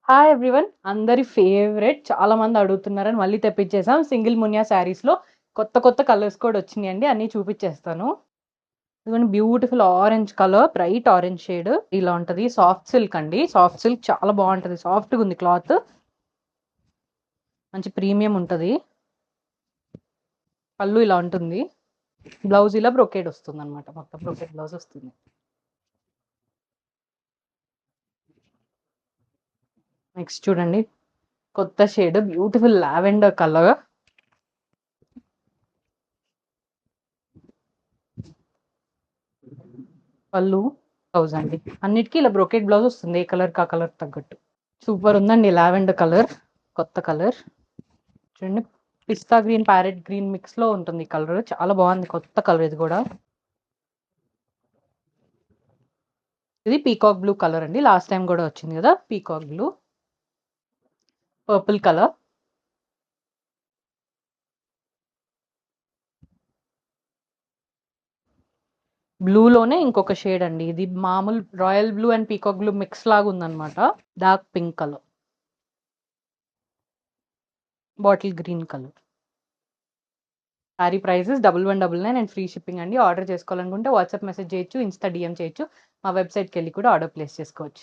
Hi everyone, అందరి favourite చాలా మంది అడుగుతున్నారని మళ్ళీ తెప్పించేసాం. సింగిల్ మునియా శారీస్లో కొత్త కొత్త కలర్స్ కూడా వచ్చినాయండి. అన్నీ చూపించేస్తాను. ఇదిగోండి, beautiful orange colour, bright orange shade ఇలా ఉంటుంది. సాఫ్ట్ సిల్క్ అండి. సాఫ్ట్ సిల్క్ చాలా బాగుంటుంది. సాఫ్ట్గా ఉంది క్లాత్, మంచి ప్రీమియం ఉంటుంది. పళ్ళు ఇలా ఉంటుంది. బ్లౌజ్ ఇలా బ్రొకేడ్ వస్తుంది అనమాట. మొత్తం బ్రొకేడ్ బ్లౌజ్ వస్తుంది. నెక్స్ట్ చూడండి, కొత్త షేడ్ బ్యూటిఫుల్ లావెండర్ కలర్. పళ్ళు, బ్లౌజ్ అండి. అన్నిటికీ ఇలా బ్రొకెట్ బ్లౌజ్ వస్తుంది, ఏ కలర్ కా కలర్ తగ్గట్టు. సూపర్ ఉందండి లావెండర్ కలర్, కొత్త కలర్. చూడండి, పిస్తా గ్రీన్ ప్యారెట్ గ్రీన్ మిక్స్ లో ఉంటుంది కలర్. చాలా బాగుంది, కొత్త కలర్ ఇది కూడా. ఇది పీకాక్ బ్లూ కలర్ అండి. లాస్ట్ టైం కూడా వచ్చింది కదా పీకాక్ బ్లూ. పర్పుల్ కలర్, బ్లూలోనే ఇంకొక షేడ్ అండి. ఇది మామూలు royal blue and peacock blue mix లాగా ఉందన్నమాట. Dark pink colour, bottle green colour. Sari prices 1199 and free shipping అండి. ఆర్డర్ చేసుకోవాలనుకుంటే వాట్సాప్ మెసేజ్ చేయొచ్చు, ఇన్స్టా డిఎం చేయొచ్చు. మా వెబ్సైట్కి వెళ్ళి కూడా ఆర్డర్ ప్లేస్ చేసుకోవచ్చు.